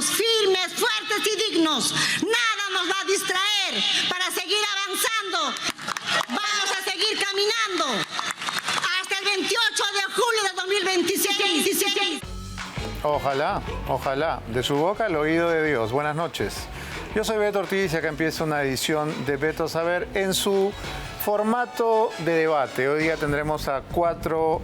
Estamos firmes, fuertes y dignos. Nada nos va a distraer para seguir avanzando. Vamos a seguir caminando hasta el 28 de julio de 2026. Ojalá, ojalá. De su boca al oído de Dios. Buenas noches. Yo soy Beto Ortiz y acá empieza una edición de Beto Saber en su formato de debate. Hoy día tendremos a 4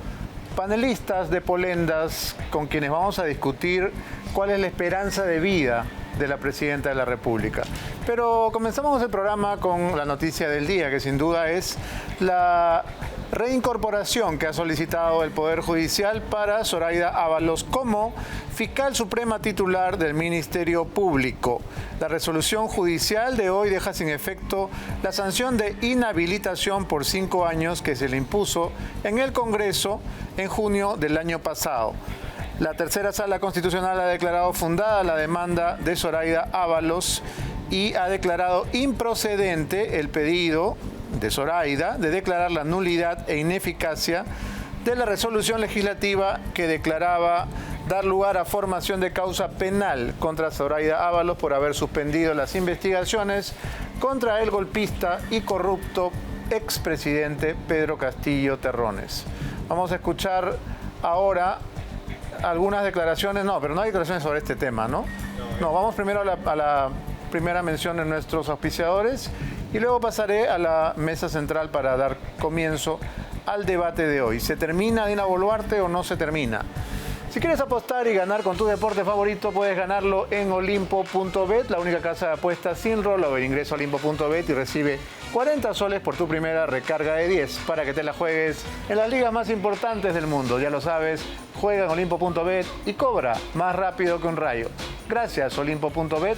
panelistas de Polendas con quienes vamos a discutir cuál es la esperanza de vida de la Presidenta de la República. Pero comenzamos el programa con la noticia del día, que sin duda es la reincorporación que ha solicitado el Poder Judicial para Zoraida Ábalos como fiscal suprema titular del Ministerio Público. La resolución judicial de hoy deja sin efecto la sanción de inhabilitación por 5 años que se le impuso en el Congreso en junio del año pasado. La tercera sala constitucional ha declarado fundada la demanda de Zoraida Ábalos y ha declarado improcedente el pedido de Zoraida de declarar la nulidad e ineficacia de la resolución legislativa que declaraba dar lugar a formación de causa penal contra Zoraida Ábalos por haber suspendido las investigaciones contra el golpista y corrupto expresidente Pedro Castillo Terrones. Vamos a escuchar ahora algunas declaraciones, pero no hay declaraciones sobre este tema, ¿no? No, vamos primero a la primera mención de nuestros auspiciadores y luego pasaré a la mesa central para dar comienzo al debate de hoy. ¿Se termina Dina Boluarte o no se termina? Si quieres apostar y ganar con tu deporte favorito, puedes ganarlo en Olimpo.bet, la única casa de apuestas sin rollover. Ingresa a Olimpo.bet y recibe 40 soles por tu primera recarga de 10 para que te la juegues en las ligas más importantes del mundo. Ya lo sabes, juega en Olimpo.bet y cobra más rápido que un rayo. Gracias, Olimpo.bet.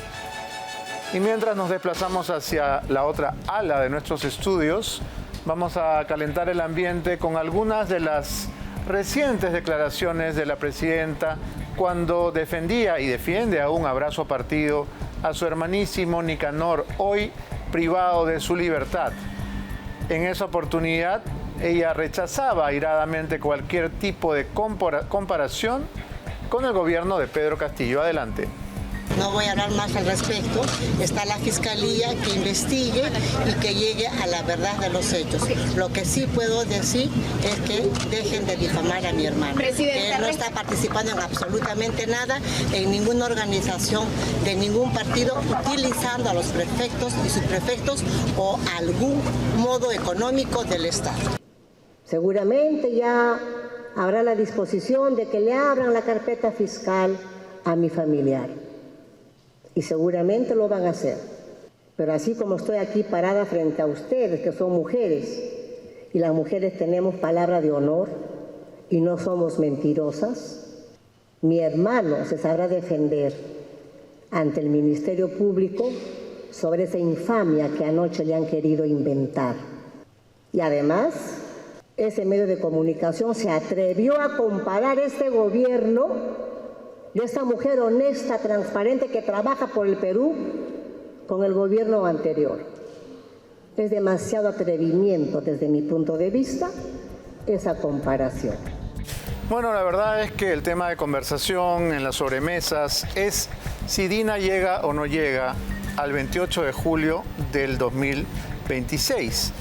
Y mientras nos desplazamos hacia la otra ala de nuestros estudios, vamos a calentar el ambiente con algunas de las recientes declaraciones de la presidenta cuando defendía y defiende aún abrazo partido a su hermanísimo Nicanor, hoy privado de su libertad. En esa oportunidad, ella rechazaba airadamente cualquier tipo de comparación con el gobierno de Pedro Castillo. Adelante. No voy a hablar más al respecto. Está la Fiscalía que investigue y que llegue a la verdad de los hechos. Lo que sí puedo decir es que dejen de difamar a mi hermano. Que él no está participando en absolutamente nada, en ninguna organización de ningún partido, utilizando a los prefectos y subprefectos o algún modo económico del Estado. Seguramente ya habrá la disposición de que le abran la carpeta fiscal a mi familiar. Y seguramente lo van a hacer. Pero así como estoy aquí parada frente a ustedes, que son mujeres, y las mujeres tenemos palabra de honor y no somos mentirosas, mi hermano se sabrá defender ante el Ministerio Público sobre esa infamia que anoche le han querido inventar. Y además, ese medio de comunicación se atrevió a comparar este gobierno de esta mujer honesta, transparente, que trabaja por el Perú, con el gobierno anterior. Es demasiado atrevimiento desde mi punto de vista esa comparación. Bueno, la verdad es que el tema de conversación en las sobremesas es si Dina llega o no llega al 28 de julio del 2026.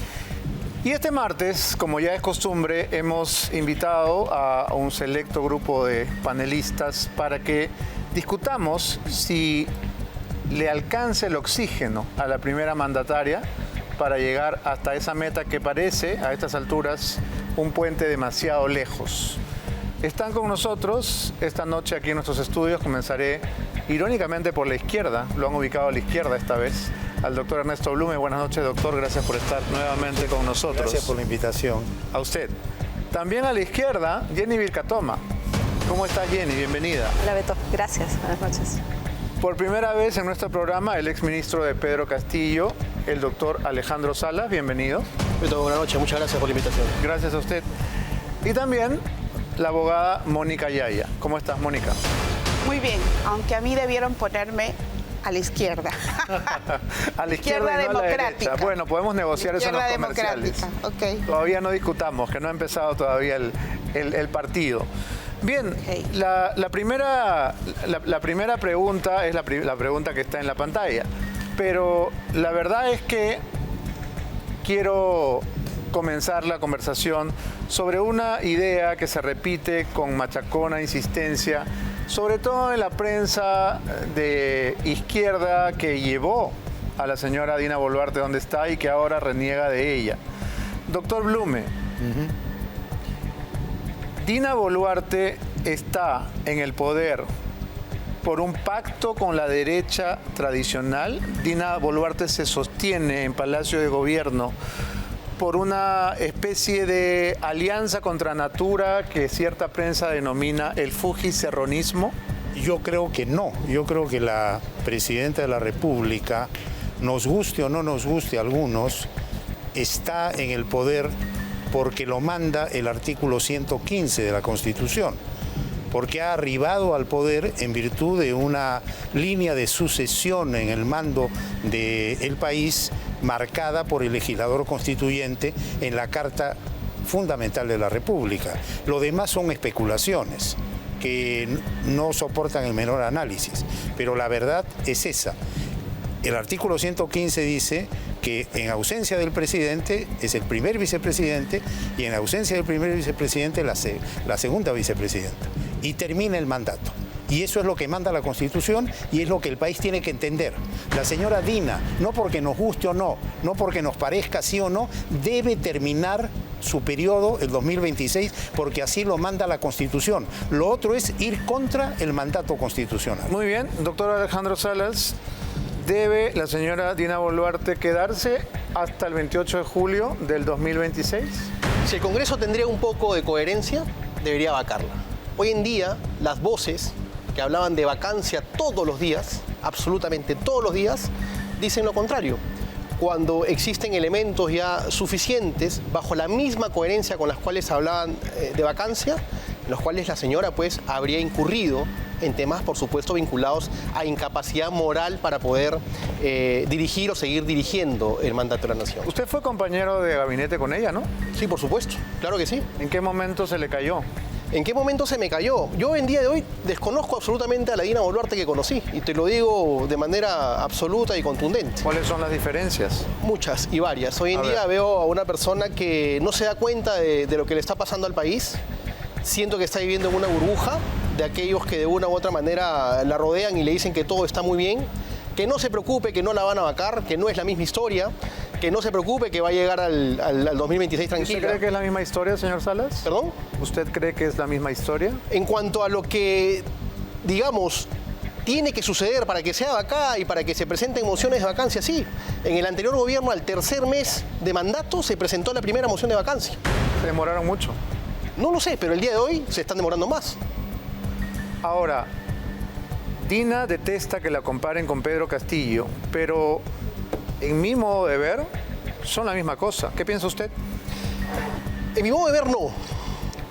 Y este martes, como ya es costumbre, hemos invitado a un selecto grupo de panelistas para que discutamos si le alcanza el oxígeno a la primera mandataria para llegar hasta esa meta que parece, a estas alturas, un puente demasiado lejos. Están con nosotros esta noche aquí en nuestros estudios. Comenzaré irónicamente por la izquierda, lo han ubicado a la izquierda esta vez, al doctor Ernesto Blume. Buenas noches, doctor, gracias por estar nuevamente con nosotros. Gracias por la invitación. A usted. También a la izquierda, Jenny Vilcatoma. ¿Cómo está, Jenny? Bienvenida. Hola, Beto. Gracias. Buenas noches. Por primera vez en nuestro programa, el exministro de Pedro Castillo, el doctor Alejandro Salas. Bienvenido. Beto, buenas noches. Muchas gracias por la invitación. Gracias a usted. Y también la abogada Mónica Yaya. ¿Cómo estás, Mónica? Muy bien, aunque a mí debieron ponerme a la izquierda. A la izquierda y no a la derecha. Bueno, podemos negociar eso en los comerciales. Okay. Todavía no discutamos, que no ha empezado todavía el partido. Bien, Ok. la primera pregunta es la pregunta que está en la pantalla, pero la verdad es que quiero comenzar la conversación sobre una idea que se repite con machacona insistencia, sobre todo en la prensa de izquierda que llevó a la señora Dina Boluarte donde está y que ahora reniega de ella. Doctor Blume, Dina Boluarte está en el poder por un pacto con la derecha tradicional. Dina Boluarte se sostiene en Palacio de Gobierno por una especie de alianza contra natura que cierta prensa denomina el fujicerronismo. Yo creo que no. Yo creo que la presidenta de la República, nos guste o no nos guste a algunos, está en el poder porque lo manda el artículo 115 de la Constitución, porque ha arribado al poder en virtud de una línea de sucesión en el mando del país marcada por el legislador constituyente en la Carta Fundamental de la República. Lo demás son especulaciones que no soportan el menor análisis, pero la verdad es esa. El artículo 115 dice que en ausencia del presidente es el primer vicepresidente y en ausencia del primer vicepresidente la segunda vicepresidenta. Y termina el mandato. Y eso es lo que manda la Constitución y es lo que el país tiene que entender. La señora Dina, no porque nos guste o no, no porque nos parezca sí o no, debe terminar su periodo el 2026 porque así lo manda la Constitución. Lo otro es ir contra el mandato constitucional. Muy bien, doctor Alejandro Salas, ¿debe la señora Dina Boluarte quedarse hasta el 28 de julio del 2026? Si el Congreso tendría un poco de coherencia, debería vacarla. Hoy en día, las voces que hablaban de vacancia todos los días, absolutamente todos los días, dicen lo contrario. Cuando existen elementos ya suficientes, bajo la misma coherencia con las cuales hablaban de vacancia, en los cuales la señora pues habría incurrido en temas, por supuesto, vinculados a incapacidad moral para poder dirigir o seguir dirigiendo el mandato de la nación. Usted fue compañero de gabinete con ella, ¿no? Sí, por supuesto, claro que sí. ¿En qué momento se le cayó? ¿En qué momento se me cayó? Yo en día de hoy desconozco absolutamente a la Dina Boluarte que conocí y te lo digo de manera absoluta y contundente. ¿Cuáles son las diferencias? Muchas y varias. Hoy en día veo a una persona que no se da cuenta de lo que le está pasando al país. Siento que está viviendo en una burbuja de aquellos que de una u otra manera la rodean y le dicen que todo está muy bien, que no se preocupe, que no la van a vacar, que no es la misma historia, que no se preocupe, que va a llegar al 2026 tranquila. ¿Usted cree que es la misma historia, señor Salas? ¿Perdón? ¿Usted cree que es la misma historia? En cuanto a lo que, digamos, tiene que suceder para que sea vacada y para que se presenten mociones de vacancia, sí. En el anterior gobierno, al tercer mes de mandato, se presentó la primera moción de vacancia. ¿Se demoraron mucho? No lo sé, pero el día de hoy se están demorando más. Ahora, Dina detesta que la comparen con Pedro Castillo, pero en mi modo de ver, son la misma cosa. ¿Qué piensa usted? En mi modo de ver, no.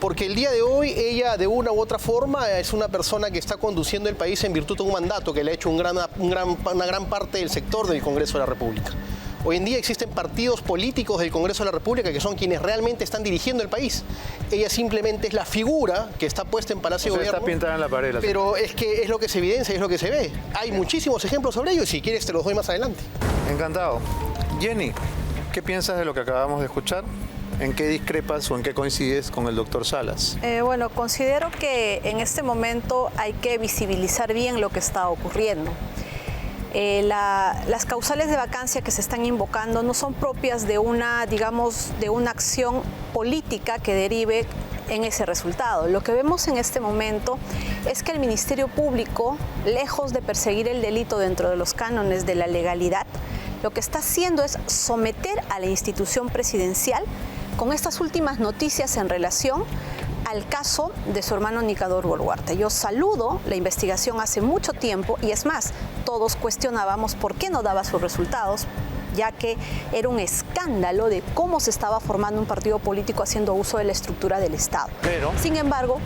Porque el día de hoy ella, de una u otra forma, es una persona que está conduciendo el país en virtud de un mandato que le ha hecho una gran parte del sector del Congreso de la República. Hoy en día existen partidos políticos del Congreso de la República que son quienes realmente están dirigiendo el país. Ella simplemente es la figura que está puesta en Palacio de Gobierno. Está pintada en la pared. Pero es que es lo que se evidencia y es lo que se ve. Hay muchísimos ejemplos sobre ello y si quieres te los doy más adelante. Encantado. Jenny, ¿qué piensas de lo que acabamos de escuchar? ¿En qué discrepas o en qué coincides con el doctor Salas? Bueno, considero que en este momento hay que visibilizar bien lo que está ocurriendo. Las causales de vacancia que se están invocando no son propias de una, digamos, de una acción política que derive en ese resultado. Lo que vemos en este momento es que el Ministerio Público, lejos de perseguir el delito dentro de los cánones de la legalidad, lo que está haciendo es someter a la institución presidencial con estas últimas noticias en relación al caso de su hermano Nicanor Boluarte. Yo saludo la investigación hace mucho tiempo y es más, todos cuestionábamos por qué no daba sus resultados, ya que era un escándalo de cómo se estaba formando un partido político haciendo uso de la estructura del Estado. Pero, sin embargo,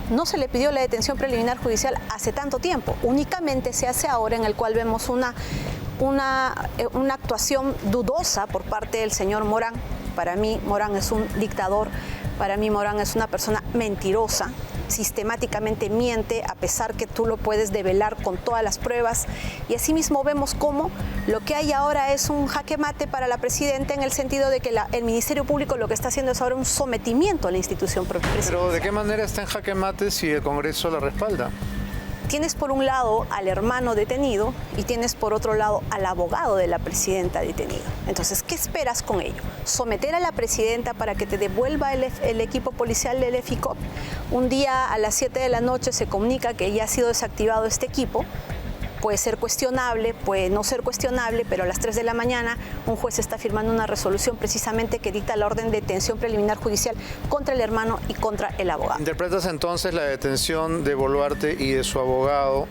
no se le pidió la detención preliminar judicial hace tanto tiempo, únicamente se hace ahora, en el cual vemos una actuación dudosa por parte del señor Morán. Para mí, Morán es un dictador, para mí Morán es una persona mentirosa, sistemáticamente miente, a pesar que tú lo puedes develar con todas las pruebas. Y asimismo vemos cómo lo que hay ahora es un jaque mate para la presidenta, en el sentido de que el Ministerio Público lo que está haciendo es ahora un sometimiento a la institución presidencial. Pero ¿de qué manera está en jaque mate si el Congreso la respalda? Tienes por un lado al hermano detenido y tienes por otro lado al abogado de la presidenta detenido. Entonces, ¿qué esperas con ello? ¿Someter a la presidenta para que te devuelva el equipo policial del EFICOP? Un día a las 7 de la noche se comunica que ya ha sido desactivado este equipo. Puede ser cuestionable, puede no ser cuestionable, pero a las 3 de la mañana un juez está firmando una resolución precisamente que dicta la orden de detención preliminar judicial contra el hermano y contra el abogado. ¿Interpretas entonces la detención de Boluarte y de su abogado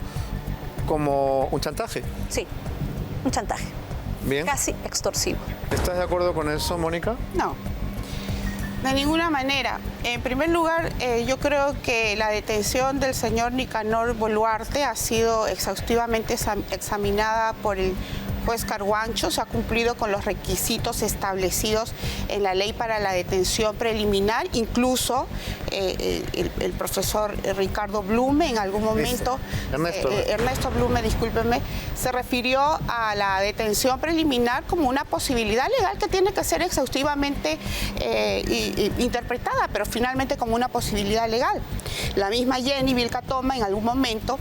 como un chantaje? Sí, un chantaje. Bien. Casi extorsivo. ¿Estás de acuerdo con eso, Mónica? No, de ninguna manera. En primer lugar, yo creo que la detención del señor Nicanor Boluarte ha sido exhaustivamente examinada por el juez Carguancho. Se ha cumplido con los requisitos establecidos en la ley para la detención preliminar. Incluso el profesor Ricardo Blume en algún momento, Ernesto Blume, discúlpeme, se refirió a la detención preliminar como una posibilidad legal que tiene que ser exhaustivamente interpretada, pero finalmente como una posibilidad legal. La misma Jenny Vilcatoma en algún momento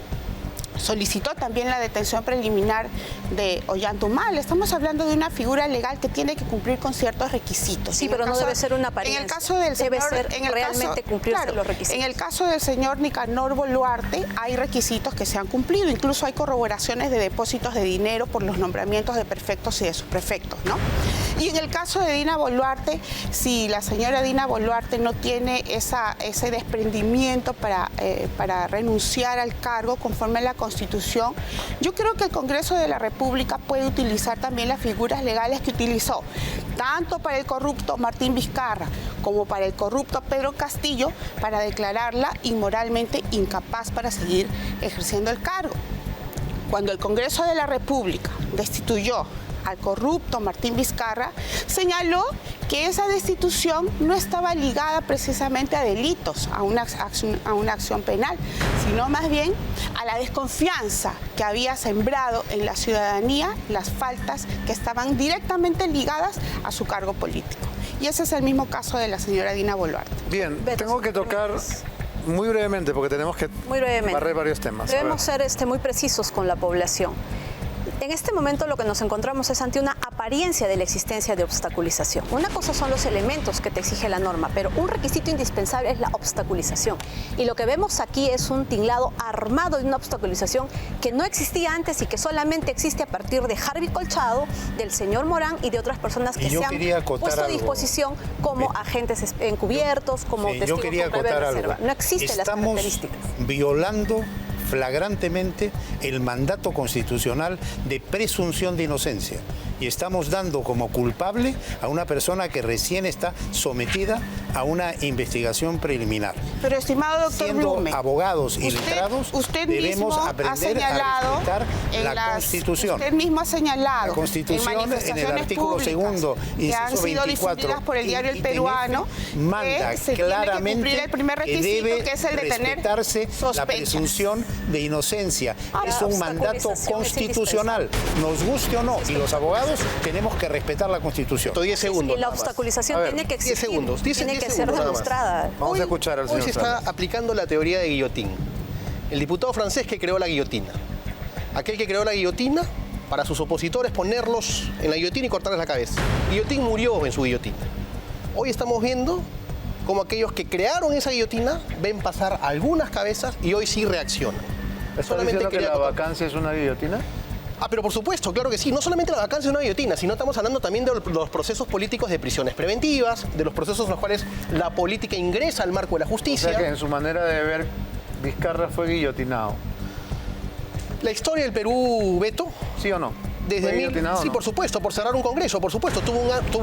solicitó también la detención preliminar de Ollantaytamala. Estamos hablando de una figura legal que tiene que cumplir con ciertos requisitos. Sí, pero no debe ser una apariencia. En el caso del señor, debe ser realmente cumplirse los requisitos. En el caso del señor Nicanor Boluarte hay requisitos que se han cumplido. Incluso hay corroboraciones de depósitos de dinero por los nombramientos de prefectos y de subprefectos, ¿no? Y en el caso de Dina Boluarte, si la señora Dina Boluarte no tiene ese desprendimiento para renunciar al cargo conforme a la Constitución, yo creo que el Congreso de la República puede utilizar también las figuras legales que utilizó, tanto para el corrupto Martín Vizcarra como para el corrupto Pedro Castillo, para declararla inmoralmente incapaz para seguir ejerciendo el cargo. Cuando el Congreso de la República destituyó al corrupto Martín Vizcarra, señaló que esa destitución no estaba ligada precisamente a delitos, a una acción penal, sino más bien a la desconfianza que había sembrado en la ciudadanía las faltas que estaban directamente ligadas a su cargo político. Y ese es el mismo caso de la señora Dina Boluarte. Bien, tengo que tocar muy brevemente, porque tenemos que barrer varios temas. Debemos ser muy precisos con la población. En este momento lo que nos encontramos es ante una apariencia de la existencia de obstaculización. Una cosa son los elementos que te exige la norma, pero un requisito indispensable es la obstaculización. Y lo que vemos aquí es un tinglado armado de una obstaculización que no existía antes y que solamente existe a partir de Harvey Colchado, del señor Morán y de otras personas que se han puesto a disposición como agentes encubiertos, como testigos con previa reserva. No existen las características. Estamos violando flagrantemente el mandato constitucional de presunción de inocencia y estamos dando como culpable a una persona que recién está sometida a una investigación preliminar. Pero estimado doctor Siendo Blume, abogados y letrados, debemos aprender a respetar la Constitución. Usted mismo ha señalado la Constitución en el artículo segundo, que han sido difundidas por el diario El Peruano, manda que se claramente tiene que cumplir el primer requisito, que debe que es el de tener respetarse sospechas. la presunción de inocencia. Es un mandato constitucional, nos guste o no, y los abogados tenemos que respetar la Constitución. 10 segundos. Y la obstaculización tiene que existir, 10 segundos, tiene que ser demostrada. Vamos a escuchar al señor Hoy se está aplicando la teoría de Guillotín. El diputado francés que creó la guillotina. Aquel que creó la guillotina, para sus opositores ponerlos en la guillotina y cortarles la cabeza. Guillotín murió en su guillotina. Hoy estamos viendo cómo aquellos que crearon esa guillotina ven pasar algunas cabezas y hoy sí reaccionan. ¿Estás diciendo que la vacancia es una guillotina? Pero por supuesto, claro que sí. No solamente la vacancia es una guillotina, sino estamos hablando también de los procesos políticos de prisiones preventivas, de los procesos en los cuales la política ingresa al marco de la justicia. O sea que en su manera de ver, Vizcarra fue guillotinado. La historia del Perú, Beto, ¿sí o no? guillotinado, sí, ¿no? por supuesto, por cerrar un congreso, por supuesto. Tuvo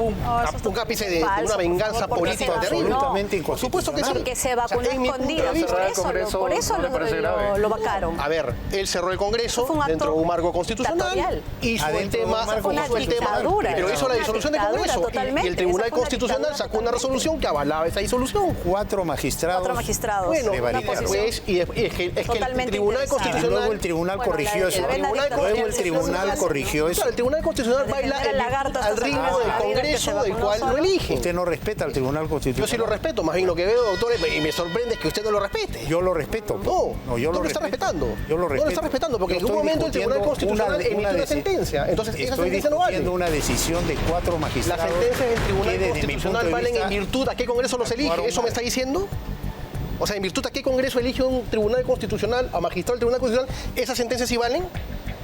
un ápice de una venganza política terrible. Absolutamente Por supuesto que sí. Que se vacunó en mi punto de escondido, vista- por eso no me parece grave. lo vacaron. A ver, él cerró el Congreso Fue un acto dentro de un marco constitucional, dictatorial. hizo el Adentro de un tema, marco Fue una puso el tema, dictadura, pero hizo la una disolución del dictadura Congreso. totalmente. Y el Tribunal Esa fue una Constitucional dictadura sacó una resolución que avalaba esa disolución. 4 magistrados. Bueno, le validaron. pues, y es que el Totalmente Tribunal interesante. Y Constitucional... luego el tribunal Bueno, corrigió eso. la Tribunal Luego el tribunal corrigió eso. Claro, el Tribunal Constitucional baila Defender al lagarto al hasta ritmo sacar del la vida que Congreso se del vacunó cual lo solo. eligen. Usted no respeta al tribunal Yo constitucional. sí lo respeto, más bien lo que veo, doctor, y me sorprende es que usted no lo respete. Yo lo respeto. No, yo no lo lo está respeto. respetando. Yo lo No respeto. lo está respetando, porque Yo en un estoy momento el Tribunal discutiendo Constitucional emitió una sentencia. Entonces, esa estoy sentencia no vale. discutiendo una decisión de 4 Las magistrados. sentencias del que Tribunal desde mi punto Constitucional de valen vista en virtud a qué Congreso los elige. actuaron ¿Eso me mal. está diciendo? O sea, en virtud a qué Congreso elige un Tribunal Constitucional, a magistrado del Tribunal Constitucional, ¿esas sentencias sí valen?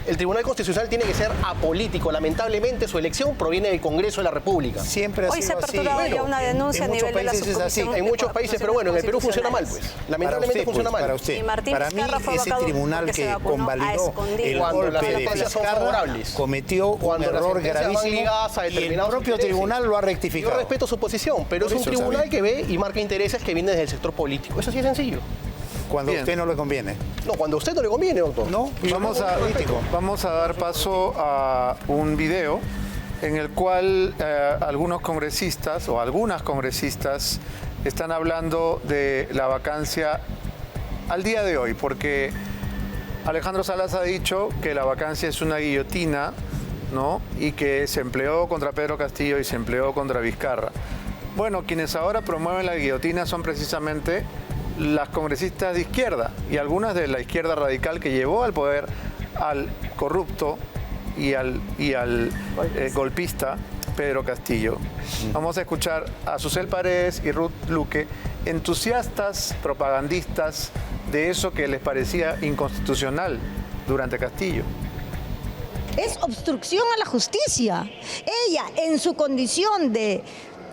El Tribunal Constitucional tiene que ser apolítico. Lamentablemente, su elección proviene del Congreso de la República. Siempre ha Hoy se sido ha así. aperturado ya una denuncia a en muchos nivel de la países es así. subcomisión. En muchos países, pero bueno, en el Perú funciona mal, pues. Lamentablemente funciona mal. Para usted. Y Martín Para mí, Vizcarra fue ese vacado tribunal porque se que vacunó a convalidó escondidas. el Cuando las golpe de sentencias son Vizcarra favorables. cometió un Cuando las error sentencias van gravísimo ligadas a y el determinados propio intereses. tribunal lo ha Yo rectificado. respeto su posición, pero Por es un eso, está tribunal bien. que ve y marca intereses que vienen desde el sector político. Eso sí es sencillo. Cuando a Bien. usted no le conviene. No, cuando a usted no le conviene, doctor. No, Vamos a dar paso a un video en el cual algunos congresistas o algunas congresistas están hablando de la vacancia al día de hoy, porque Alejandro Salas ha dicho que la vacancia es una guillotina, ¿no? Y que se empleó contra Pedro Castillo y se empleó contra Vizcarra. Bueno, quienes ahora promueven la guillotina son precisamente las congresistas de izquierda y algunas de la izquierda radical que llevó al poder al corrupto y al golpista Pedro Castillo. Vamos a escuchar a Susel Paredes y Ruth Luque, entusiastas, propagandistas de eso que les parecía inconstitucional durante Castillo. Es obstrucción a la justicia. Ella, en su condición de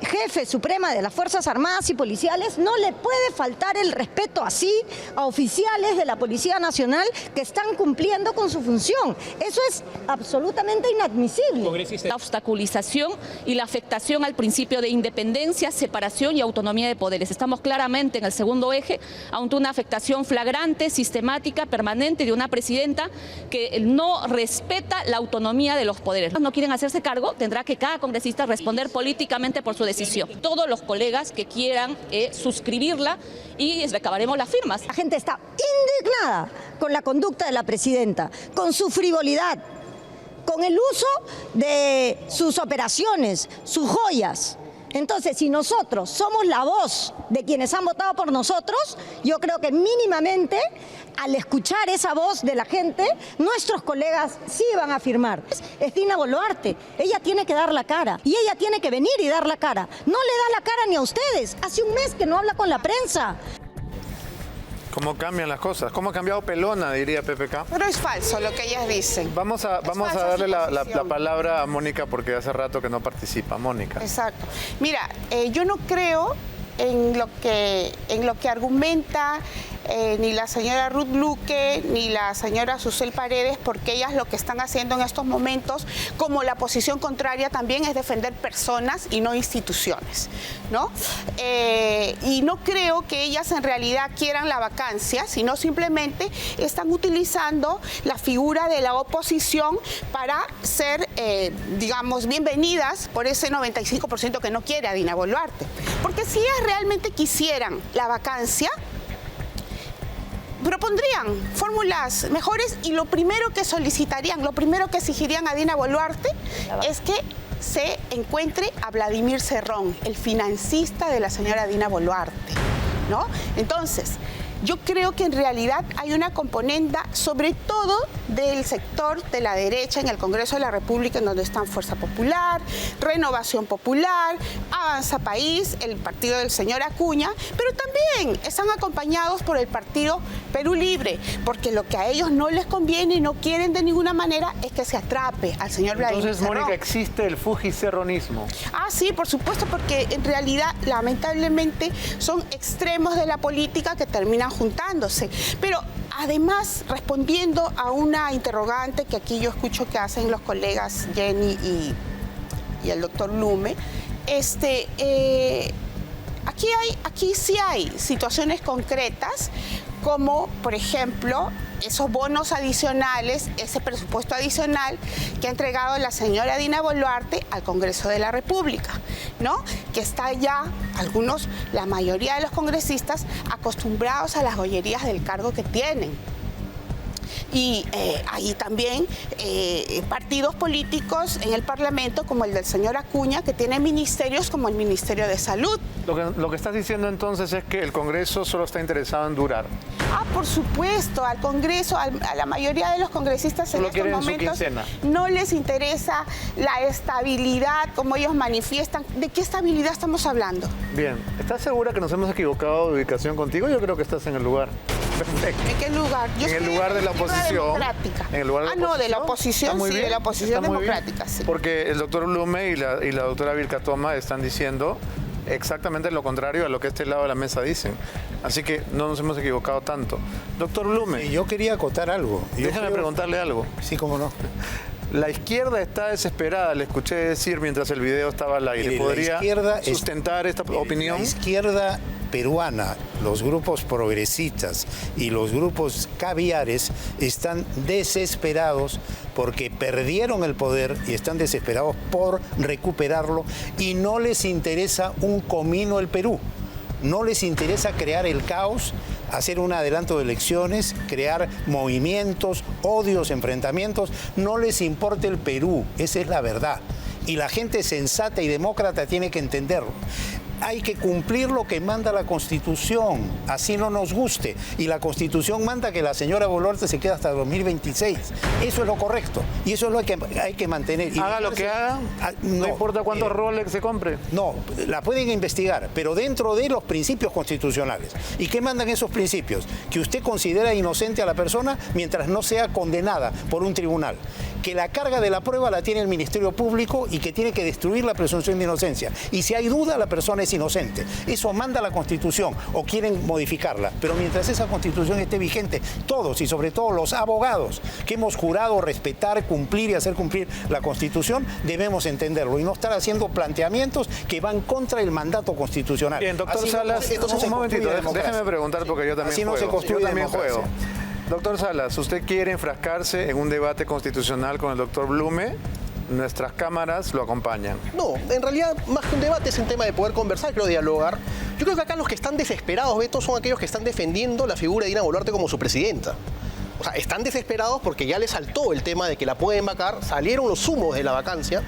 jefe suprema de las Fuerzas Armadas y Policiales, no le puede faltar el respeto así a oficiales de la Policía Nacional que están cumpliendo con su función. Eso es absolutamente inadmisible. La obstaculización y la afectación al principio de independencia, separación y autonomía de poderes. Estamos claramente en el segundo eje ante una afectación flagrante, sistemática, permanente de una presidenta que no respeta la autonomía de los poderes. No quieren hacerse cargo, tendrá que cada congresista responder políticamente por su decisión. Todos los colegas que quieran suscribirla y recabaremos las firmas. La gente está indignada con la conducta de la presidenta, con su frivolidad, con el uso de sus operaciones, sus joyas. Entonces, si nosotros somos la voz de quienes han votado por nosotros, yo creo que mínimamente, al escuchar esa voz de la gente, nuestros colegas sí van a firmar. Es Dina Boluarte, ella tiene que dar la cara y ella tiene que venir y dar la cara. No le da la cara ni a ustedes, hace un mes que no habla con la prensa. ¿Cómo cambian las cosas? ¿Cómo ha cambiado Pelona, diría PPK? Pero es falso lo que ellas dicen. Vamos a falsa darle su la posición. palabra a Mónica porque hace rato que no participa. Mónica. Exacto. Mira, yo no creo en lo que argumenta ni la señora Ruth Luque ni la señora Susel Paredes, porque ellas lo que están haciendo en estos momentos, como la posición contraria también, es defender personas y no instituciones, ¿no? Y no creo que ellas en realidad quieran la vacancia, sino simplemente están utilizando la figura de la oposición para ser, digamos, bienvenidas por ese 95% que no quiere a Dina Boluarte. Porque si ellas realmente quisieran la vacancia, propondrían fórmulas mejores y lo primero que solicitarían, lo primero que exigirían a Dina Boluarte es que se encuentre a Vladimir Cerrón, el financista de la señora Dina Boluarte, ¿no? Entonces, yo creo que en realidad hay una componente, sobre todo del sector de la derecha en el Congreso de la República, en donde están Fuerza Popular, Renovación Popular, Avanza País, el partido del señor Acuña, pero también están acompañados por el partido Perú Libre, porque lo que a ellos no les conviene y no quieren de ninguna manera es que se atrape al señor Vladimir Entonces, Cerrón. Mónica, existe el fujicerronismo. Ah, sí, por supuesto, porque en realidad, lamentablemente, son extremos de la política que terminan juntándose. Pero además, respondiendo a una interrogante que aquí yo escucho que hacen los colegas Jenny y el doctor Blume, aquí sí hay situaciones concretas, como por ejemplo esos bonos adicionales, ese presupuesto adicional que ha entregado la señora Dina Boluarte al Congreso de la República, ¿no? Que está ya, la mayoría de los congresistas acostumbrados a las gollerías del cargo que tienen. Y ahí también partidos políticos en el Parlamento, como el del señor Acuña, que tienen ministerios como el Ministerio de Salud. Lo que estás diciendo entonces es que el Congreso solo está interesado en durar. Por supuesto, al Congreso, a la mayoría de los congresistas en estos momentos no les interesa la estabilidad, como ellos manifiestan. ¿De qué estabilidad estamos hablando? Bien, ¿estás segura que nos hemos equivocado de ubicación contigo? Yo creo que estás en el lugar. Perfecto. ¿En qué lugar? En el lugar de la oposición. Democrática. En el lugar de la no, de la oposición, sí, de la oposición democrática, sí. Porque el doctor Blume y la doctora Vilca Toma están diciendo exactamente lo contrario a lo que este lado de la mesa dicen. Así que no nos hemos equivocado tanto. Doctor Blume. Yo quería acotar algo. Déjame preguntarle algo. Sí, cómo no. La izquierda está desesperada, le escuché decir mientras el video estaba al aire. ¿Podría sustentar esta opinión? La izquierda peruana, los grupos progresistas y los grupos caviares están desesperados porque perdieron el poder y están desesperados por recuperarlo y no les interesa un comino el Perú. No les interesa crear el caos, hacer un adelanto de elecciones, crear movimientos, odios, enfrentamientos. No les importa el Perú, esa es la verdad. Y la gente sensata y demócrata tiene que entenderlo. Hay que cumplir lo que manda la Constitución, así no nos guste. Y la Constitución manda que la señora Boluarte se quede hasta 2026. Eso es lo correcto y eso es lo que hay que mantener. Y haga lo que haga, no importa cuántos Rolex se compre. No, la pueden investigar, pero dentro de los principios constitucionales. ¿Y qué mandan esos principios? Que usted considera inocente a la persona mientras no sea condenada por un tribunal. Que la carga de la prueba la tiene el Ministerio Público y que tiene que destruir la presunción de inocencia. Y si hay duda, la persona es inocente. Eso manda la Constitución o quieren modificarla. Pero mientras esa Constitución esté vigente, todos y sobre todo los abogados que hemos jurado respetar, cumplir y hacer cumplir la Constitución, debemos entenderlo y no estar haciendo planteamientos que van contra el mandato constitucional. Bien, doctor Salas, un momentito, déjeme preguntar porque yo también juego. Doctor Salas, ¿usted quiere enfrascarse en un debate constitucional con el doctor Blume? Nuestras cámaras lo acompañan. No, en realidad, más que un debate, es un tema de poder conversar, creo, dialogar. Yo creo que acá los que están desesperados, Beto, son aquellos que están defendiendo la figura de Dina Boluarte como su presidenta. O sea, están desesperados porque ya les saltó el tema de que la pueden vacar, salieron los humos de la vacancia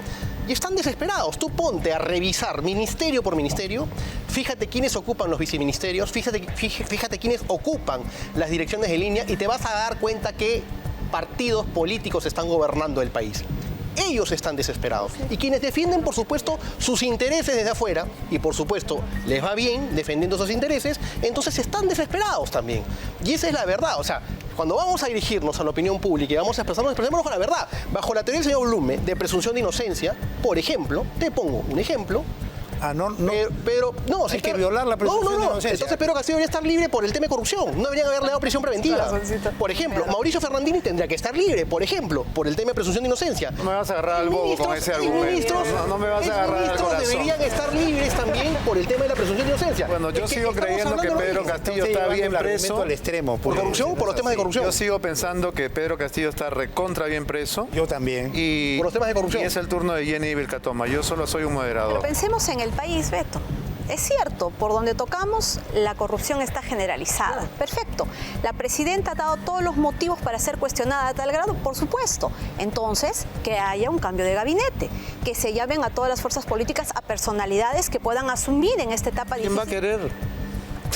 y están desesperados. Tú ponte a revisar ministerio por ministerio, fíjate quiénes ocupan los viceministerios, fíjate quiénes ocupan las direcciones de línea y te vas a dar cuenta que partidos políticos están gobernando el país. Ellos están desesperados. Y quienes defienden, por supuesto, sus intereses desde afuera, y por supuesto, les va bien defendiendo esos intereses, entonces están desesperados también. Y esa es la verdad. O sea, cuando vamos a dirigirnos a la opinión pública y vamos a expresémonos con la verdad. Bajo la teoría del señor Blume de presunción de inocencia, por ejemplo, te pongo un ejemplo. Pero no, hay que violar la presunción de inocencia. Entonces Pedro Castillo debería estar libre por el tema de corrupción. No deberían haberle dado prisión preventiva. Por ejemplo, Mauricio Ferrandini tendría que estar libre, por ejemplo, por el tema de presunción de inocencia. No me vas a agarrar al bobo con ese argumento. No me vas a agarrar al corazón. Deberían estar libres también por el tema de la presunción de inocencia. Bueno, yo sigo creyendo que Pedro Castillo está bien preso. Al extremo, ¿por corrupción? Por los temas de corrupción. Yo sigo pensando que Pedro Castillo está recontra bien preso. Yo también. Y por los temas de corrupción. Y es el turno de Jenny Vilca Toma. Yo solo soy un moderador. Pero pensemos en el país, Beto. Es cierto, por donde tocamos, la corrupción está generalizada. Perfecto. La presidenta ha dado todos los motivos para ser cuestionada a tal grado, por supuesto. Entonces, que haya un cambio de gabinete, que se llamen a todas las fuerzas políticas a personalidades que puedan asumir en esta etapa difícil. ¿Quién va a querer?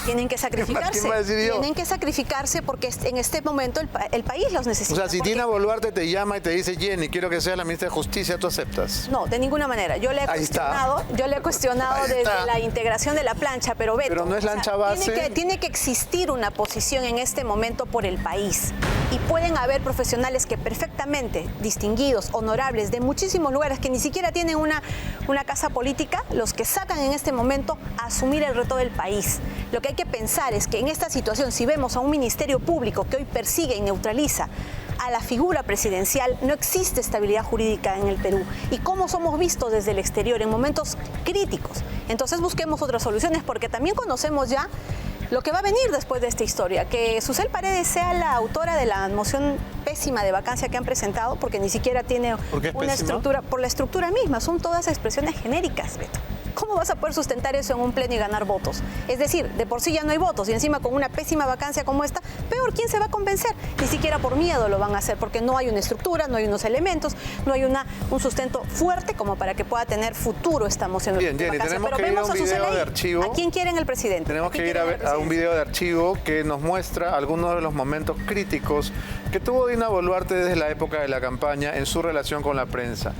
Tienen que sacrificarse. ¿Quién va a decir yo? Tienen que sacrificarse porque en este momento el país los necesita. O sea, si Dina Boluarte te llama y te dice, Jenny, quiero que sea la ministra de Justicia, ¿tú aceptas? No, de ninguna manera. Yo le he cuestionado desde la integración de la plancha, pero Beto, pero no es lancha base. Tiene que existir una posición en este momento por el país. y pueden haber profesionales que perfectamente distinguidos, honorables, de muchísimos lugares que ni siquiera tienen una casa política, los que sacan en este momento a asumir el reto del país. Lo que hay que pensar es que en esta situación, si vemos a un ministerio público que hoy persigue y neutraliza a la figura presidencial, no existe estabilidad jurídica en el Perú. ¿Y cómo somos vistos desde el exterior en momentos críticos? Entonces busquemos otras soluciones, porque también conocemos ya lo que va a venir después de esta historia, que Susel Paredes sea la autora de la moción pésima de vacancia que han presentado, porque ni siquiera tiene una estructura, por la estructura misma, son todas expresiones genéricas, Beto. ¿Cómo vas a poder sustentar eso en un pleno y ganar votos? Es decir, de por sí ya no hay votos y encima con una pésima vacancia como esta, peor, ¿quién se va a convencer? Ni siquiera por miedo lo van a hacer, porque no hay una estructura, no hay unos elementos, no hay un sustento fuerte como para que pueda tener futuro esta moción de vacancia. Bien, tenemos pero que ir a un Susel video ahí. de archivo. ¿A quién quieren el presidente? Tenemos que ir a un video de archivo que nos muestra algunos de los momentos críticos que tuvo Dina Boluarte desde la época de la campaña en su relación con la prensa.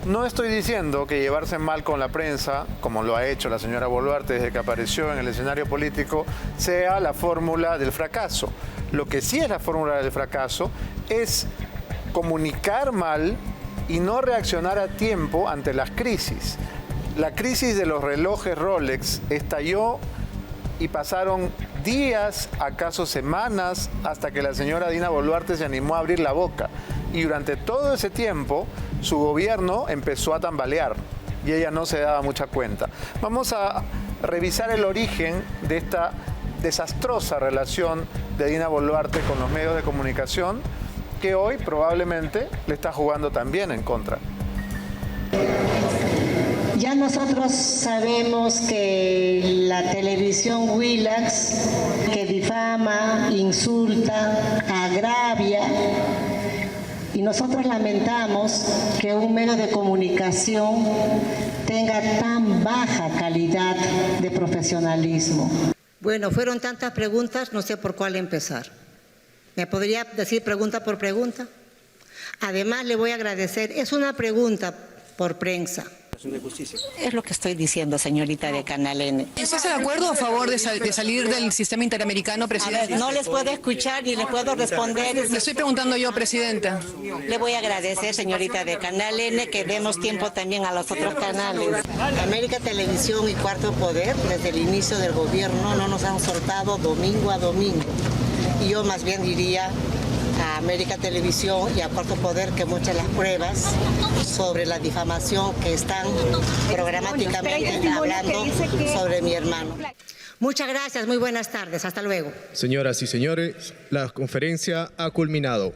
No estoy diciendo que llevarse mal con la prensa, como lo ha hecho la señora Boluarte desde que apareció en el escenario político, sea la fórmula del fracaso. Lo que sí es la fórmula del fracaso es comunicar mal y no reaccionar a tiempo ante las crisis. La crisis de los relojes Rolex estalló y pasaron días, acaso semanas, hasta que la señora Dina Boluarte se animó a abrir la boca. Y durante todo ese tiempo, su gobierno empezó a tambalear y ella no se daba mucha cuenta. Vamos a revisar el origen de esta desastrosa relación de Dina Boluarte con los medios de comunicación, que hoy probablemente le está jugando también en contra. Ya nosotros sabemos que la televisión Willax, que difama, insulta, agravia, y nosotros lamentamos que un medio de comunicación tenga tan baja calidad de profesionalismo. Bueno, fueron tantas preguntas, no sé por cuál empezar. ¿Me podría decir pregunta por pregunta? Además, le voy a agradecer, es una pregunta por prensa. Es lo que estoy diciendo, señorita de Canal N. ¿Estás de acuerdo o a favor de salir del sistema interamericano, presidente? A ver, no les puedo escuchar ni les puedo responder. Le estoy preguntando yo, presidenta. Le voy a agradecer, señorita de Canal N, que demos tiempo también a los otros canales. América Televisión y Cuarto Poder, desde el inicio del gobierno, no nos han soltado domingo a domingo. Y yo más bien diría a América Televisión y a Cuarto Poder que muestren las pruebas sobre la difamación que están programáticamente hablando sobre mi hermano. Muchas gracias, muy buenas tardes, hasta luego. Señoras y señores, la conferencia ha culminado.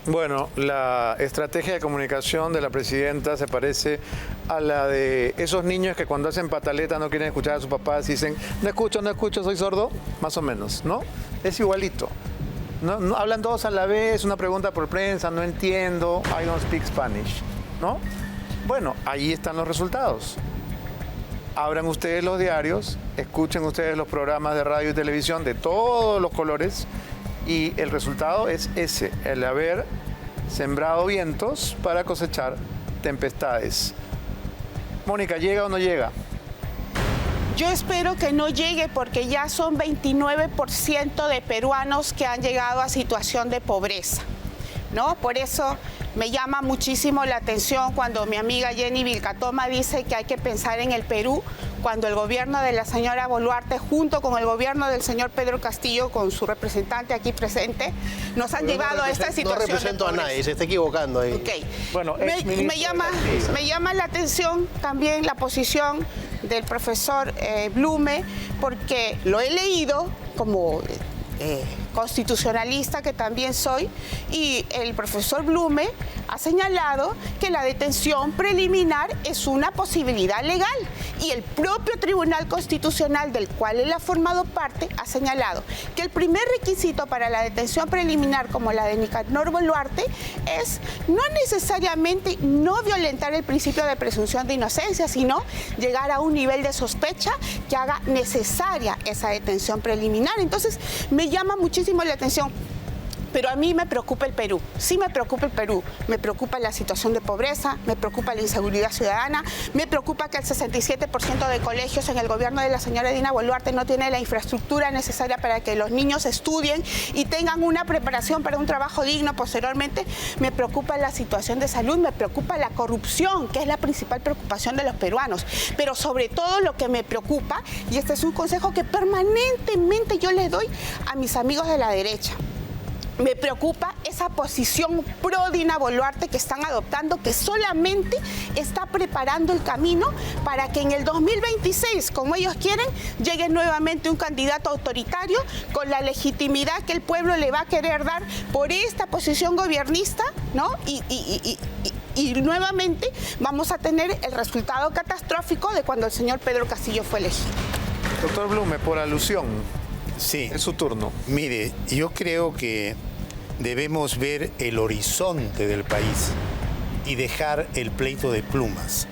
Bueno, la estrategia de comunicación de la presidenta se parece a la de esos niños que cuando hacen pataleta no quieren escuchar a sus papás y dicen, no escucho, soy sordo, más o menos, ¿no? Es igualito. No, hablan todos a la vez, una pregunta por prensa, no entiendo, I don't speak Spanish, ¿no? Bueno, ahí están los resultados. Abran ustedes los diarios, escuchen ustedes los programas de radio y televisión de todos los colores y el resultado es ese, el haber sembrado vientos para cosechar tempestades. Mónica, ¿llega o no llega? Yo espero que no llegue porque ya son 29% de peruanos que han llegado a situación de pobreza, ¿no? Por eso me llama muchísimo la atención cuando mi amiga Jenny Vilcatoma dice que hay que pensar en el Perú, cuando el gobierno de la señora Boluarte, junto con el gobierno del señor Pedro Castillo, con su representante aquí presente, nos han llevado a esta situación. No represento a nadie, se está equivocando ahí. Okay. Bueno, me llama la atención también la posición del profesor Blume, porque lo he leído como constitucionalista que también soy, y el profesor Blume ha señalado que la detención preliminar es una posibilidad legal y el propio Tribunal Constitucional, del cual él ha formado parte, ha señalado que el primer requisito para la detención preliminar, como la de Nicanor Boluarte, es no necesariamente no violentar el principio de presunción de inocencia, sino llegar a un nivel de sospecha que haga necesaria esa detención preliminar. Entonces, me llama muchísimo la atención Pero a mí me preocupa el Perú, sí me preocupa el Perú. Me preocupa la situación de pobreza, me preocupa la inseguridad ciudadana, me preocupa que el 67% de colegios en el gobierno de la señora Dina Boluarte no tiene la infraestructura necesaria para que los niños estudien y tengan una preparación para un trabajo digno posteriormente. Me preocupa la situación de salud, me preocupa la corrupción, que es la principal preocupación de los peruanos. Pero sobre todo lo que me preocupa, y este es un consejo que permanentemente yo les doy a mis amigos de la derecha, me preocupa esa posición pro Dina Boluarte que están adoptando, que solamente está preparando el camino para que en el 2026, como ellos quieren, llegue nuevamente un candidato autoritario con la legitimidad que el pueblo le va a querer dar por esta posición gobernista, ¿no? Y nuevamente vamos a tener el resultado catastrófico de cuando el señor Pedro Castillo fue elegido. Doctor Blume, por alusión. Sí. Es su turno. Mire, yo creo que debemos ver el horizonte del país y dejar el pleito de plumas.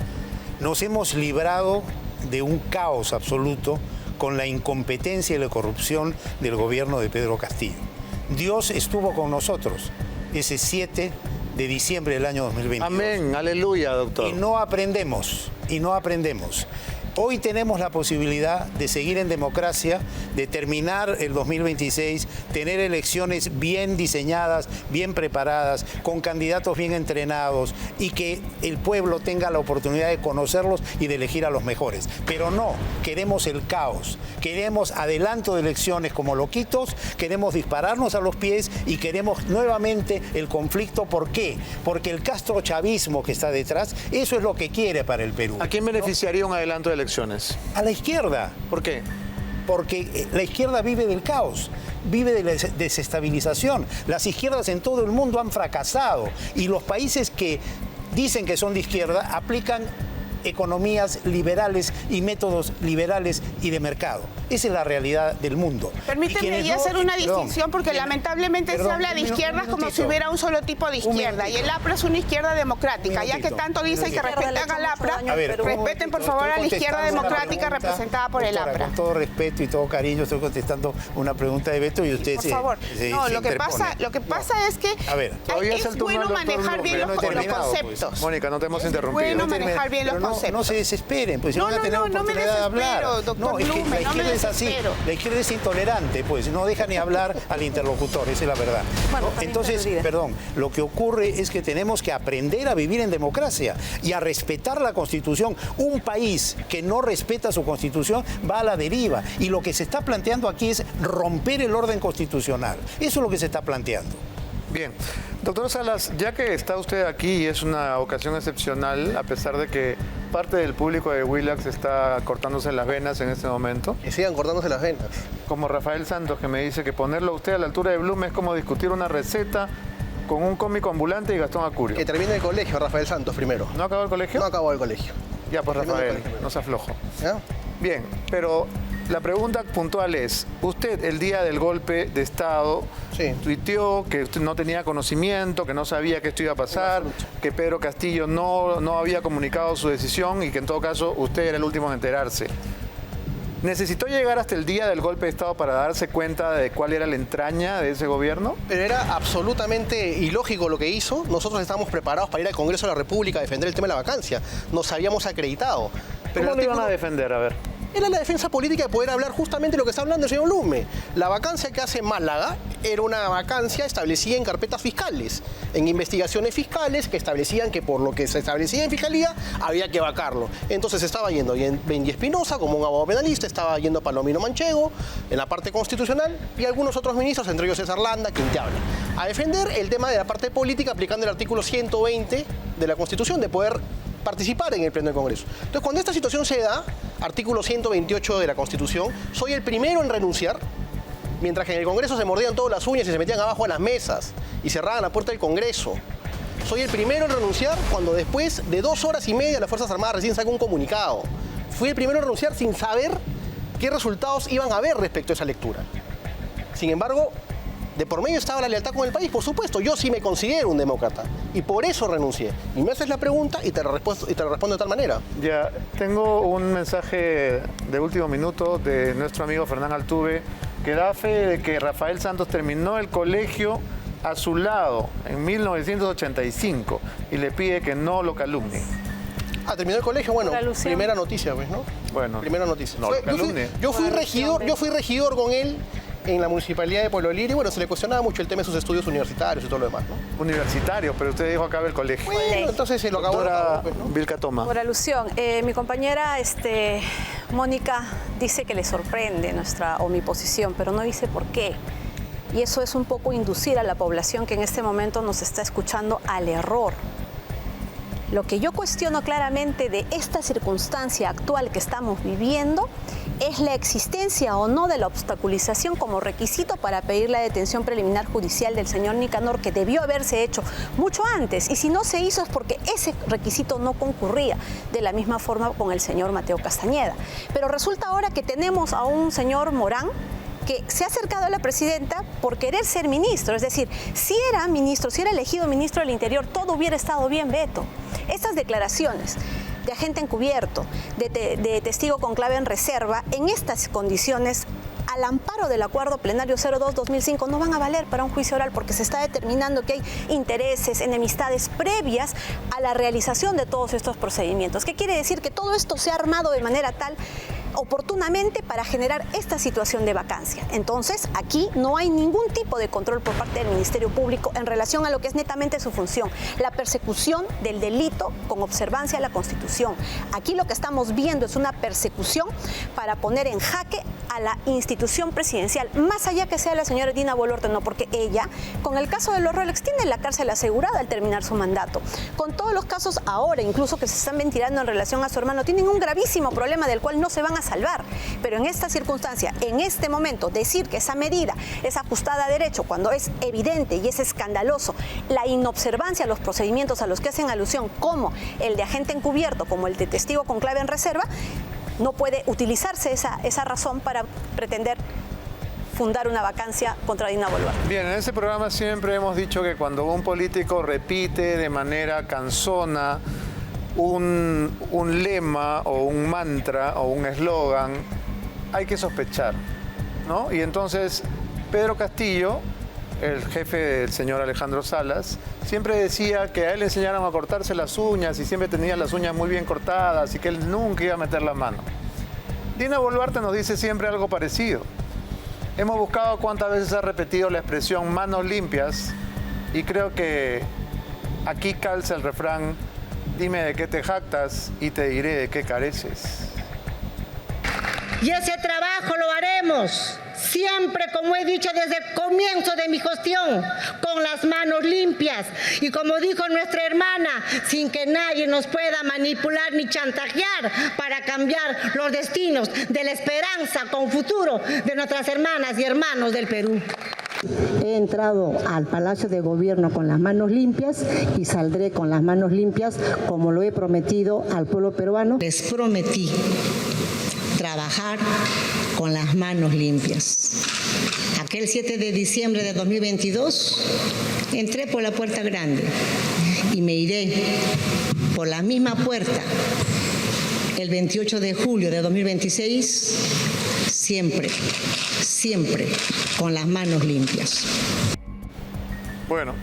Nos hemos librado de un caos absoluto con la incompetencia y la corrupción del gobierno de Pedro Castillo. Dios estuvo con nosotros ese 7 de diciembre del año 2022. Amén, aleluya, doctor. Y no aprendemos. Hoy tenemos la posibilidad de seguir en democracia, de terminar el 2026, tener elecciones bien diseñadas, bien preparadas, con candidatos bien entrenados y que el pueblo tenga la oportunidad de conocerlos y de elegir a los mejores. Pero no, queremos el caos, queremos adelanto de elecciones como loquitos, queremos dispararnos a los pies y queremos nuevamente el conflicto. ¿Por qué? Porque el castrochavismo que está detrás, eso es lo que quiere para el Perú. ¿A quién beneficiaría un adelanto de elecciones? A la izquierda. ¿Por qué? Porque la izquierda vive del caos, vive de la desestabilización. Las izquierdas en todo el mundo han fracasado y los países que dicen que son de izquierda aplican economías liberales y métodos liberales y de mercado. Esa es la realidad del mundo. Permíteme ya hacer una distinción porque lamentablemente se habla de izquierdas como si hubiera un solo tipo de izquierda y el APRA es una izquierda democrática. Ya que tanto dicen que respetan al APRA, respeten por favor a la izquierda democrática representada por el APRA. Con todo respeto y todo cariño estoy contestando una pregunta de Beto y usted por favor. No, lo que pasa es que es bueno manejar bien los conceptos. Mónica, no te hemos interrumpido. Es bueno manejar bien los conceptos. No se desesperen, pues si van a tener oportunidad de hablar. No, es que la izquierda es así, la izquierda es intolerante, pues no deja ni hablar al interlocutor, esa es la verdad. Bueno, entonces, perdón, lo que ocurre es que tenemos que aprender a vivir en democracia y a respetar la Constitución. Un país que no respeta su Constitución va a la deriva y lo que se está planteando aquí es romper el orden constitucional. Eso es lo que se está planteando. Bien. Doctor Salas, ya que está usted aquí y es una ocasión excepcional, a pesar de que parte del público de Willax está cortándose las venas en este momento. Que sigan cortándose las venas. Como Rafael Santos, que me dice que ponerlo a usted a la altura de Blume es como discutir una receta con un cómico ambulante y Gastón Acurio. Que termine el colegio, Rafael Santos, primero. ¿No acabó el colegio? No acabó el colegio. Ya, pues Rafael, no se aflojo. ¿Ya? Bien, pero la pregunta puntual es, usted el día del golpe de Estado tuiteó que usted no tenía conocimiento, que no sabía que esto iba a pasar, que Pedro Castillo no había comunicado su decisión y que en todo caso usted era el último en enterarse. ¿Necesitó llegar hasta el día del golpe de Estado para darse cuenta de cuál era la entraña de ese gobierno? Pero era absolutamente ilógico lo que hizo. Nosotros estábamos preparados para ir al Congreso de la República a defender el tema de la vacancia. Nos habíamos acreditado. Pero ¿cómo lo iban a defender? A ver. Era la defensa política de poder hablar justamente lo que está hablando el señor Blume. La vacancia que hace Málaga era una vacancia establecida en carpetas fiscales, en investigaciones fiscales que establecían que por lo que se establecía en fiscalía había que vacarlo. Entonces estaba yendo Bendy Espinosa como un abogado penalista, estaba yendo Palomino Manchego en la parte constitucional y algunos otros ministros, entre ellos César Landa, quien te habla, a defender el tema de la parte política aplicando el artículo 120 de la Constitución de poder participar en el Pleno del Congreso. Entonces, cuando esta situación se da, artículo 128 de la Constitución, soy el primero en renunciar, mientras que en el Congreso se mordían todas las uñas y se metían abajo de las mesas y cerraban la puerta del Congreso. Soy el primero en renunciar cuando después de 2 horas y media las Fuerzas Armadas recién sacan un comunicado. Fui el primero en renunciar sin saber qué resultados iban a haber respecto a esa lectura. Sin embargo, de por medio estaba la lealtad con el país, por supuesto. Yo sí me considero un demócrata y por eso renuncié. Y me haces la pregunta y te la respondo de tal manera. Ya, tengo un mensaje de último minuto de nuestro amigo Fernán Altuve que da fe de que Rafael Santos terminó el colegio a su lado en 1985 y le pide que no lo calumnie. Terminó el colegio, bueno, Por alusión. primera noticia, pues, ¿no? Bueno, Primera noticia. no lo calumnie. Yo fui regidor con él en la municipalidad de Pueblo Libre y bueno, se le cuestionaba mucho el tema de sus estudios universitarios y todo lo demás, ¿no? Universitario, pero usted dijo acabe el colegio. Bueno, entonces se lo acabó. Doctora Pues, ¿no? Vilca Toma. Por alusión, mi compañera Mónica dice que le sorprende mi posición, pero no dice por qué. Y eso es un poco inducir a la población que en este momento nos está escuchando al error. Lo que yo cuestiono claramente de esta circunstancia actual que estamos viviendo es la existencia o no de la obstaculización como requisito para pedir la detención preliminar judicial del señor Nicanor, que debió haberse hecho mucho antes. Y si no se hizo es porque ese requisito no concurría de la misma forma con el señor Mateo Castañeda. Pero resulta ahora que tenemos a un señor Morán que se ha acercado a la presidenta por querer ser ministro. Es decir, si era ministro, si era elegido ministro del Interior, todo hubiera estado bien, Beto. Estas declaraciones de agente encubierto, de testigo con clave en reserva, en estas condiciones, al amparo del acuerdo plenario 02-2005, no van a valer para un juicio oral porque se está determinando que hay intereses, enemistades previas a la realización de todos estos procedimientos. ¿Qué quiere decir? Que todo esto se ha armado de manera tal oportunamente para generar esta situación de vacancia. Entonces, aquí no hay ningún tipo de control por parte del Ministerio Público en relación a lo que es netamente su función, la persecución del delito con observancia a la Constitución. Aquí lo que estamos viendo es una persecución para poner en jaque a la institución presidencial, más allá que sea la señora Dina Boluarte, no, porque ella, con el caso de los Rolex, tiene la cárcel asegurada al terminar su mandato. Con todos los casos ahora, incluso que se están ventilando en relación a su hermano, tienen un gravísimo problema del cual no se van a salvar. Pero en esta circunstancia, en este momento, decir que esa medida es ajustada a derecho cuando es evidente y es escandaloso la inobservancia a los procedimientos a los que hacen alusión, como el de agente encubierto, como el de testigo con clave en reserva, no puede utilizarse esa razón para pretender fundar una vacancia contra Dina Boluarte. Bien, en este programa siempre hemos dicho que cuando un político repite de manera cansona un lema o un mantra o un eslogan, hay que sospechar, ¿no? Y entonces Pedro Castillo, el jefe del señor Alejandro Salas, siempre decía que a él le enseñaron a cortarse las uñas y siempre tenía las uñas muy bien cortadas y que él nunca iba a meter la mano. Dina Boluarte nos dice siempre algo parecido. Hemos buscado cuántas veces ha repetido la expresión manos limpias y creo que aquí calza el refrán: dime de qué te jactas y te diré de qué careces. Y ese trabajo lo haremos siempre, como he dicho desde el comienzo de mi gestión, con las manos limpias. Y como dijo nuestra hermana, sin que nadie nos pueda manipular ni chantajear para cambiar los destinos de la esperanza con futuro de nuestras hermanas y hermanos del Perú. He entrado al Palacio de Gobierno con las manos limpias y saldré con las manos limpias, como lo he prometido al pueblo peruano. Les prometí trabajar con las manos limpias. Aquel 7 de diciembre de 2022 entré por la puerta grande y me iré por la misma puerta el 28 de julio de 2026, siempre con las manos limpias. Bueno,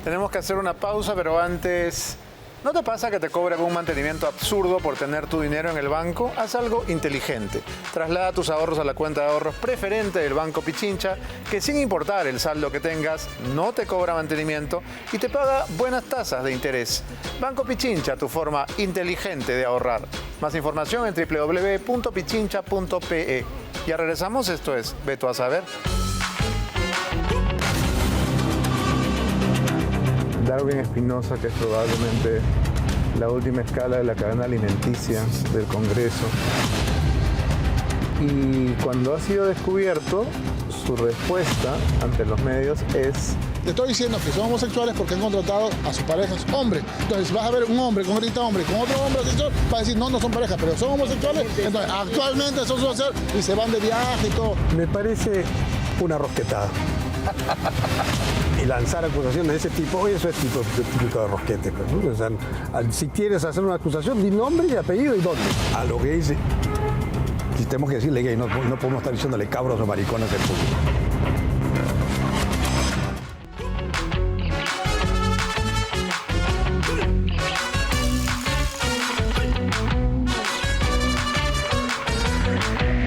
tenemos que hacer una pausa, pero antes, ¿no te pasa que te cobran un mantenimiento absurdo por tener tu dinero en el banco? Haz algo inteligente. Traslada tus ahorros a la cuenta de ahorros preferente del Banco Pichincha, que sin importar el saldo que tengas, no te cobra mantenimiento y te paga buenas tasas de interés. Banco Pichincha, tu forma inteligente de ahorrar. Más información en www.pichincha.pe. Ya regresamos, esto es Veto a Saber. Darwin Espinosa, que es probablemente la última escala de la cadena alimenticia del Congreso. Y cuando ha sido descubierto, su respuesta ante los medios es: te estoy diciendo que son homosexuales porque han contratado a sus parejas hombres. Entonces, si vas a ver un hombre con ahorita hombre con otro hombre sexual, vas a decir, no son parejas, pero son homosexuales. Entonces, actualmente eso suele ser y se van de viaje y todo. Me parece una rosquetada. Y lanzar acusaciones de ese tipo, eso es típico de rosquete. Pues, ¿no? O sea, si quieres hacer una acusación, di nombre y apellido y dónde. A lo que dice, si tenemos que decirle gay, no podemos estar diciéndole cabros o maricones al público.